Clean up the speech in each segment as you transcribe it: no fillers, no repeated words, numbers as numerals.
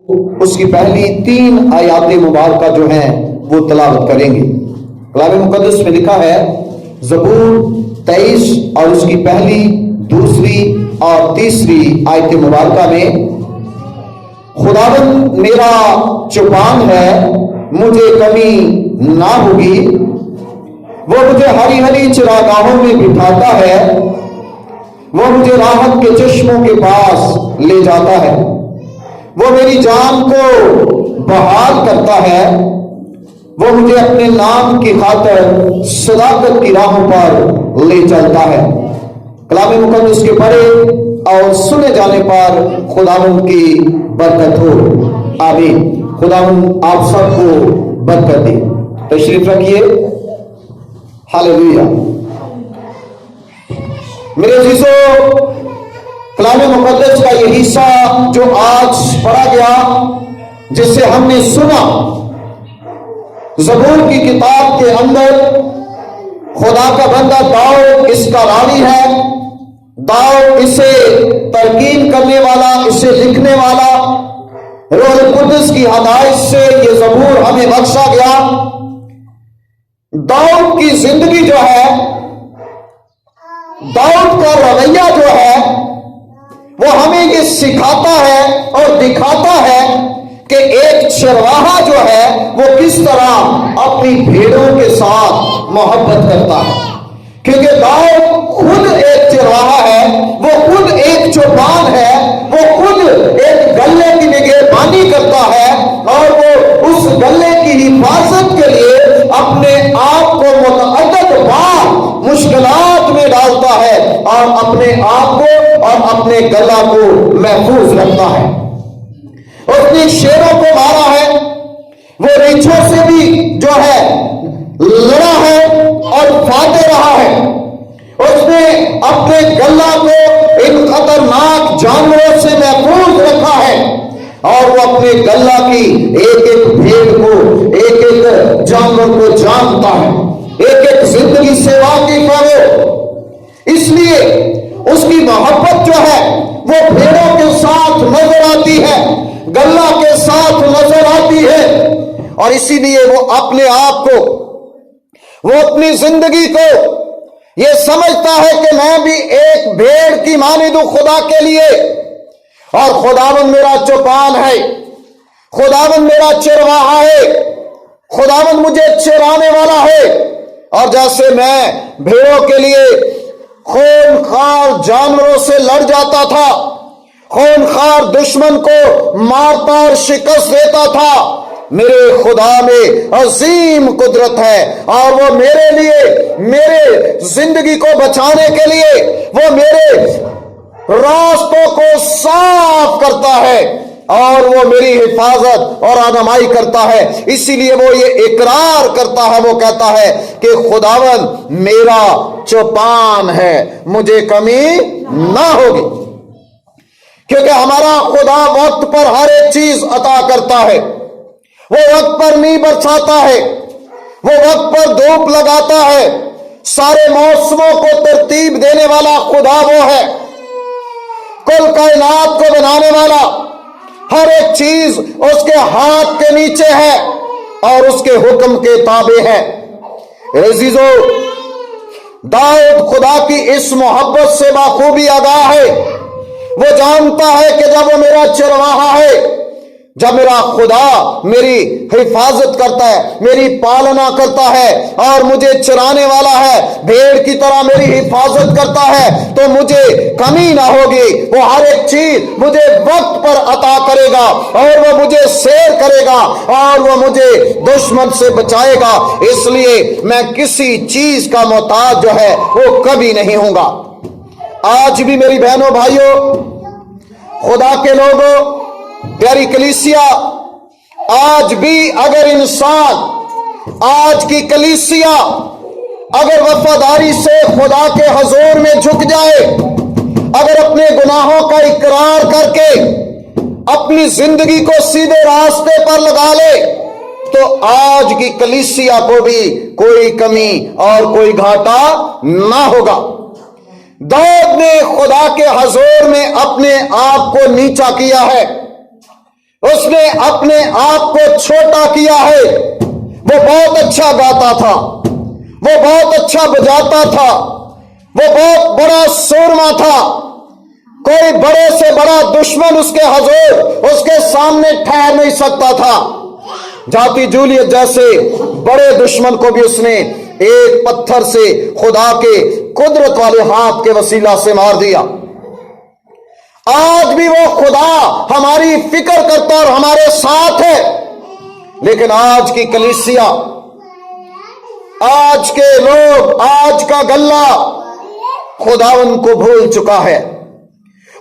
اس کی پہلی 3 آیات مبارکہ جو ہیں وہ تلاوت کریں گے۔ کلام مقدس میں لکھا ہے زبور 23 اور اس کی پہلی، دوسری اور تیسری آیت مبارکہ میں، خداوند میرا چوپان ہے، مجھے کمی نہ ہوگی، وہ مجھے ہری ہری چراگاہوں میں بٹھاتا ہے، وہ مجھے راحت کے چشموں کے پاس لے جاتا ہے، وہ میری جان کو بحال کرتا ہے، وہ مجھے اپنے نام کی خاطر صداقت کی راہوں پر لے چلتا ہے۔ کلام مقدس کے پڑھے اور سنے جانے پر خداوند کی برکت ہو، آمین۔ خداوند آپ سب کو برکت دے۔ تشریف رکھیے۔ ہاللیلویا۔ میرے عزیزو، کلام مقدس کا یہ حصہ جو آج پڑھا گیا، جس سے ہم نے سنا، زبور کی کتاب کے اندر خدا کا بندہ داؤد اس کا راوی ہے۔ داؤد اسے ترکیب کرنے والا، اسے لکھنے والا، روح القدس کی ہدایت سے یہ زبور ہمیں بخشا گیا۔ داؤد کی زندگی جو ہے، داؤد کا رویہ جو ہے، وہ ہمیں یہ سکھاتا ہے اور دکھاتا ہے کہ ایک چرواہا جو ہے وہ کس طرح اپنی بھیڑوں کے ساتھ محبت کرتا ہے، کیونکہ داؤد خود ایک چرواہا ہے، وہ خود ایک چوپان ہے، وہ خود ایک گلے کی نگہبانی کرتا ہے، اور وہ اس گلے کی حفاظت کے لیے اپنے آپ کو متعدد بار مشکلات میں ڈالتا ہے اور اپنے آپ کو اور اپنے گلا کو محفوظ رکھتا ہے۔ اس نے شیروں کو مارا ہے، وہ ریچھوں سے بھی جو ہے لڑا ہے اور فاتح رہا ہے۔ اس نے اپنے گلا کو ان خطرناک جانوروں سے محفوظ رکھا ہے، اور وہ اپنے گلا کی ایک ایک بھیڑ کو، ایک ایک جانور کو جانتا ہے، ایک ایک زندگی سے واقف ہے وہ۔ اس لیے اس کی محبت جو ہے وہ بھیڑوں کے ساتھ نظر آتی ہے، گلہ کے ساتھ نظر آتی ہے، اور اسی لیے وہ اپنے آپ کو، وہ اپنی زندگی کو یہ سمجھتا ہے کہ میں بھی ایک بھیڑ کی مانند ہوں خدا کے لیے، اور خداوند میرا چوپان ہے، خداوند میرا چرواہا ہے، خداوند مجھے چرانے والا ہے۔ اور جیسے میں بھیڑوں کے لیے خونخوار جانوروں سے لڑ جاتا تھا، خونخوار دشمن کو مارتا اور شکست دیتا تھا، میرے خدا میں عظیم قدرت ہے، اور وہ میرے لیے، میرے زندگی کو بچانے کے لیے وہ میرے راستوں کو صاف کرتا ہے، اور وہ میری حفاظت اور رہنمائی کرتا ہے۔ اسی لیے وہ یہ اقرار کرتا ہے، وہ کہتا ہے کہ خداوند میرا چوپان ہے، مجھے کمی نہ ہوگی، کیونکہ ہمارا خدا وقت پر ہر ایک چیز عطا کرتا ہے، وہ وقت پر نہیں برساتا ہے، وہ وقت پر دھوپ لگاتا ہے، سارے موسموں کو ترتیب دینے والا خدا وہ ہے، کل کائنات کو بنانے والا، ہر ایک چیز اس کے ہاتھ کے نیچے ہے اور اس کے حکم کے تابع ہے۔ عزیزو، داؤد خدا کی اس محبت سے بخوبی آگاہ ہے، وہ جانتا ہے کہ جب وہ میرا چرواہا ہے، جب میرا خدا میری حفاظت کرتا ہے، میری پالنا کرتا ہے اور مجھے چرانے والا ہے، بھیڑ کی طرح میری حفاظت کرتا ہے، تو مجھے کمی نہ ہوگی، وہ ہر ایک چیز مجھے وقت پر عطا کرے گا، اور وہ مجھے سیر کرے گا، اور وہ مجھے دشمن سے بچائے گا۔ اس لیے میں کسی چیز کا محتاج جو ہے وہ کبھی نہیں ہوں گا۔ آج بھی میری بہنوں بھائیوں، خدا کے لوگوں، پیاری کلیسیا، آج بھی اگر انسان، آج کی کلیسیا اگر وفاداری سے خدا کے حضور میں جھک جائے، اگر اپنے گناہوں کا اقرار کر کے اپنی زندگی کو سیدھے راستے پر لگا لے، تو آج کی کلیسیا کو بھی کوئی کمی اور کوئی گھاٹا نہ ہوگا۔ داؤد نے خدا کے حضور میں اپنے آپ کو نیچا کیا ہے، उसने अपने आप को छोटा किया है। वो बहुत अच्छा गाता था, वो बहुत अच्छा बजाता था, वो बहुत बड़ा सूरमा था। कोई बड़े से बड़ा दुश्मन उसके हजूर, उसके सामने ठहर नहीं सकता था। जाती जूलियत जैसे बड़े दुश्मन को भी उसने एक पत्थर से खुदा के कुदरत वाले हाथ के वसीला से मार दिया। आज भी वो खुदा हमारी फिक्र करता और हमारे साथ है। लेकिन आज की कलीसिया, आज के लोग, आज का गल्ला खुदावन को भूल चुका है।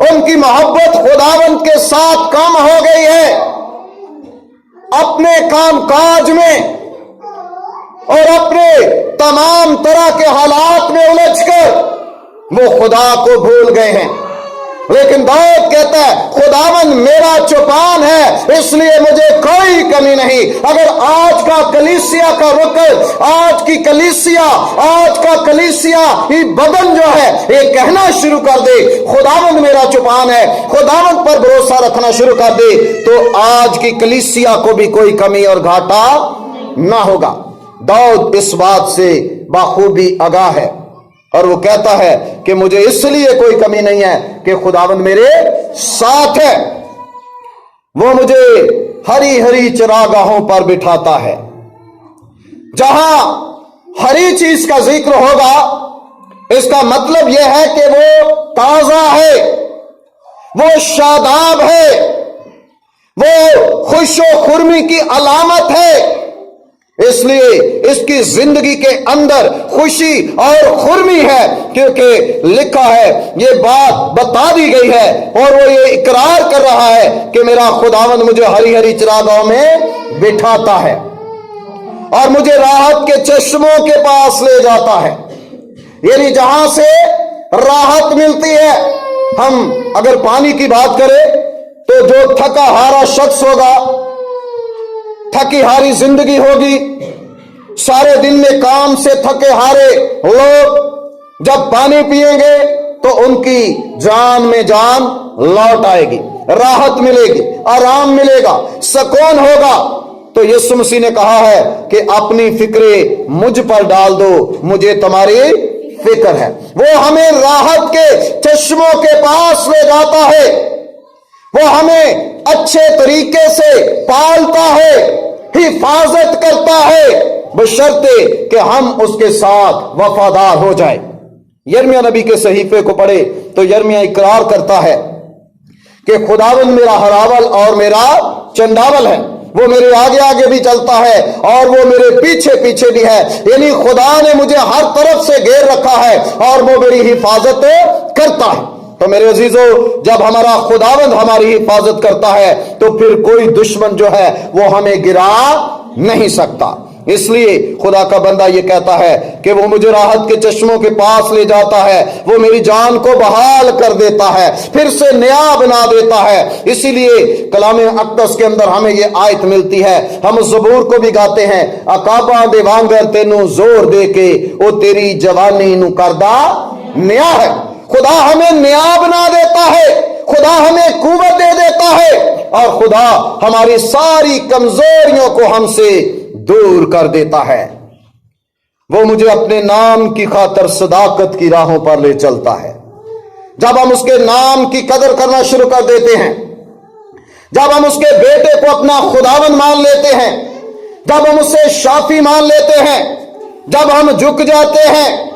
उनकी मोहब्बत खुदावन के साथ कम हो गई है। अपने काम काज में और अपने तमाम तरह के हालात में उलझकर वो खुदा को भूल गए हैं। लेकिन दाऊद कहता है, खुदावन मेरा चौपान है, इसलिए मुझे कोई कमी नहीं। अगर आज का कलीसिया का रुख, आज की कलीसिया, आज का कलीसिया ही बदन जो है ये कहना शुरू कर दे, खुदावन मेरा चौपान है, खुदावन पर भरोसा रखना शुरू कर दे, तो आज की कलीसिया को भी कोई कमी और घाटा ना होगा। दाऊद इस बात से बाखूबी आगाह है और वो कहता है कि मुझे इसलिए कोई कमी नहीं है कि खुदावंद मेरे साथ है। वो मुझे हरी हरी चरागाहों पर बिठाता है। जहां हरी चीज का जिक्र होगा, इसका मतलब यह है कि वो ताजा है, वो शादाब है, वो खुशो खुर्मी की अलामत है। इसलिए इसकी जिंदगी के अंदर खुशी और खुर्मी है, क्योंकि लिखा है, ये बात बता दी गई है और वो ये इकरार कर रहा है कि मेरा खुदावंद मुझे हरी हरी चरागाहों में बिठाता है और मुझे राहत के चश्मों के पास ले जाता है। यानी जहां से राहत मिलती है। हम अगर पानी की बात करें तो जो थका हारा शख्स होगा, थकी हारी जिंदगी होगी, सारे दिन में काम से थके हारे लोग जब पानी पिएंगे तो उनकी जान में जान लौट आएगी, राहत मिलेगी, आराम मिलेगा, सुकून होगा। तो यीशु मसीह ने कहा है कि अपनी फिक्रे मुझ पर डाल दो, मुझे तुम्हारी फिक्र है। वो हमें राहत के चश्मों के पास ले जाता है, वो हमें अच्छे तरीके से पालता है, हिफाजत करता है, बशर्ते कि हम उसके साथ वफादार हो जाए। यिर्मयाह नबी के सहीफे को पढ़े तो यिर्मयाह इकरार करता है कि खुदावंद मेरा हरावल और मेरा चंडावल है, वो मेरे आगे आगे भी चलता है और वो मेरे पीछे पीछे भी है। यानी खुदा ने मुझे हर तरफ से घेर रखा है और वो मेरी हिफाजत करता है। तो मेरे अजीजों, जब हमारा खुदावंद हमारी हिफाजत करता है तो फिर कोई दुश्मन जो है वो हमें गिरा नहीं सकता। इसलिए खुदा का बंदा ये कहता है कि वो मुझे राहत के चश्मों के पास ले जाता है, वो मेरी जान को बहाल कर देता है, फिर से नया बना देता है। इसीलिए कलाम अक़दस के अंदर हमें ये आयत मिलती है, हम ज़बूर को भी गाते हैं, अकाबा देवांगर तेनू जोर दे के ओ तेरी जवानी नु करदा नया है। खुदा हमें नया बना देता है, खुदा हमें कुव्वत दे देता है और खुदा हमारी सारी कमजोरियों को हमसे दूर कर देता है। वो मुझे अपने नाम की खातिर सदाकत की राहों पर ले चलता है। जब हम उसके नाम की कदर करना शुरू कर देते हैं, जब हम उसके बेटे को अपना खुदावन मान लेते हैं, जब हम उसे शाफी मान लेते हैं, जब हम झुक जाते हैं,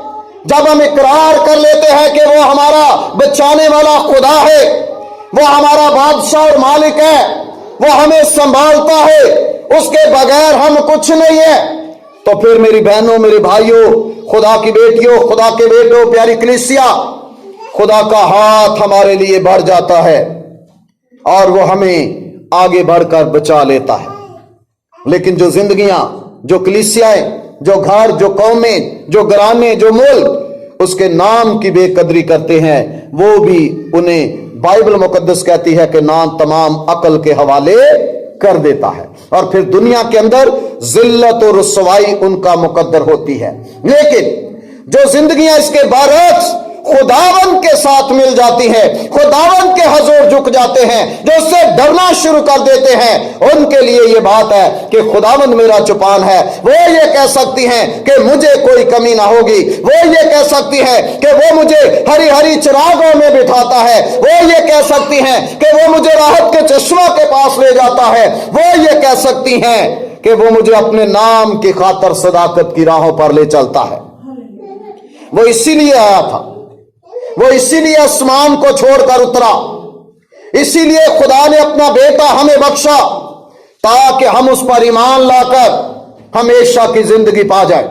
जब हम इकरार कर लेते हैं कि वो हमारा बचाने वाला खुदा है, वो हमारा बादशाह और मालिक है, वो हमें संभालता है, उसके बगैर हम कुछ नहीं है, तो फिर मेरी बहनों, मेरे भाइयों, खुदा की बेटियों, खुदा के बेटों, प्यारी कलीसिया, खुदा का हाथ हमारे लिए बढ़ जाता है और वो हमें आगे बढ़कर बचा लेता है। लेकिन जो जिंदगियां, जो कलीसियाएं, जो घर, जो कौमें, जो घराने, जो मुल्क उसके नाम की बेकदरी करते हैं, वो भी उन्हें बाइबल मुकद्दस कहती है कि नाम तमाम अकल के हवाले कर देता है और फिर दुनिया के अंदर जिल्लत और रुसवाई उनका मुकद्दर होती है। लेकिन जो जिंदगियां इसके बरक्स खुदावंद के साथ मिल जाती है, खुदावंद के हजूर झुक जाते हैं, जो उससे डरना शुरू कर देते हैं, उनके लिए ये बात है कि खुदावंद मेरा चौपान है। वो ये कह सकती हैं कि मुझे कोई कमी ना होगी। वो ये कह सकती हैं कि वो मुझे हरी हरी चिरागों में बिठाता है। वो ये कह सकती हैं कि वो मुझे राहत के चश्मा के पास ले जाता है। वो ये कह सकती हैं कि वो मुझे अपने नाम की खातिर सदाकत की राहों पर ले चलता है। वो इसीलिए आया था, वो इसीलिए आसमान को छोड़कर उतरा, इसीलिए खुदा ने अपना बेटा हमें बख्शा ताकि हम उस पर ईमान लाकर हमेशा की जिंदगी पा जाए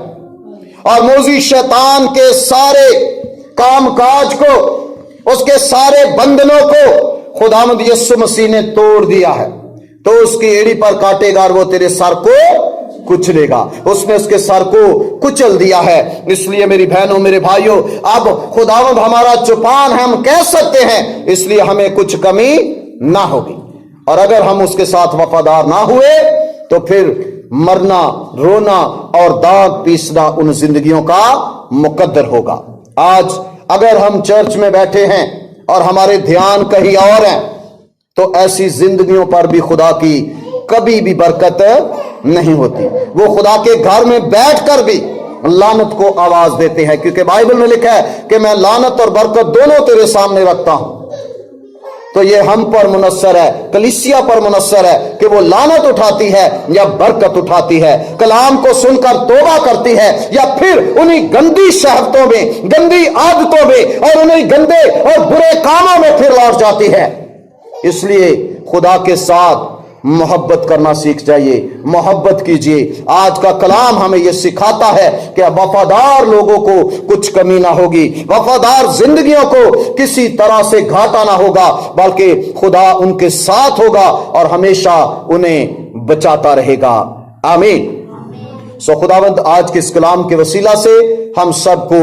और मौजी शैतान के सारे कामकाज को, उसके सारे बंधनों को खुदावंद यीशु मसीह ने तोड़ दिया है। तो उसकी एड़ी पर काटेगा और वो तेरे सर को कुचलेगा। उसने उसके सर को कुचल दिया है। इसलिए मेरी बहनों, मेरे भाइयों, अब खुदावंद हमारा चौपान है, हम कह सकते हैं, इसलिए हमें कुछ कमी ना होगी। और अगर हम उसके साथ वफादार ना हुए तो फिर मरना, रोना और दाग पीसना उन जिंदगियों का मुकद्दर होगा। आज अगर हम चर्च में बैठे हैं और हमारे ध्यान कहीं और हैं तो ऐसी जिंदगियों पर भी खुदा की कभी भी बरकत नहीं होती। वो खुदा के घर में बैठकर भी लानत को आवाज देते हैं, क्योंकि बाइबल में लिखा है कि मैं लानत और बरकत दोनों तेरे सामने रखता हूं। तो ये हम पर मुनस्सर है, कलीसिया पर मुनस्सर है कि वो लानत उठाती है या बरकत उठाती है, कलाम को सुनकर तौबा करती है या फिर उन्हीं गंदी शहवतों में, गंदी आदतों में और उन्हीं गंदे और बुरे कामों में फिर लौट जाती है। इसलिए खुदा के साथ मोहब्बत करना सीख जाइए, मोहब्बत कीजिए। आज का कलाम हमें यह सिखाता है कि वफादार लोगों को कुछ कमी ना होगी, वफादार जिंदगियों को किसी तरह से घाटा ना होगा, बल्कि खुदा उनके साथ होगा और हमेशा उन्हें बचाता रहेगा। आमीन। सो खुदावंद आज के इस कलाम के वसीला से हम सबको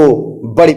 बड़ी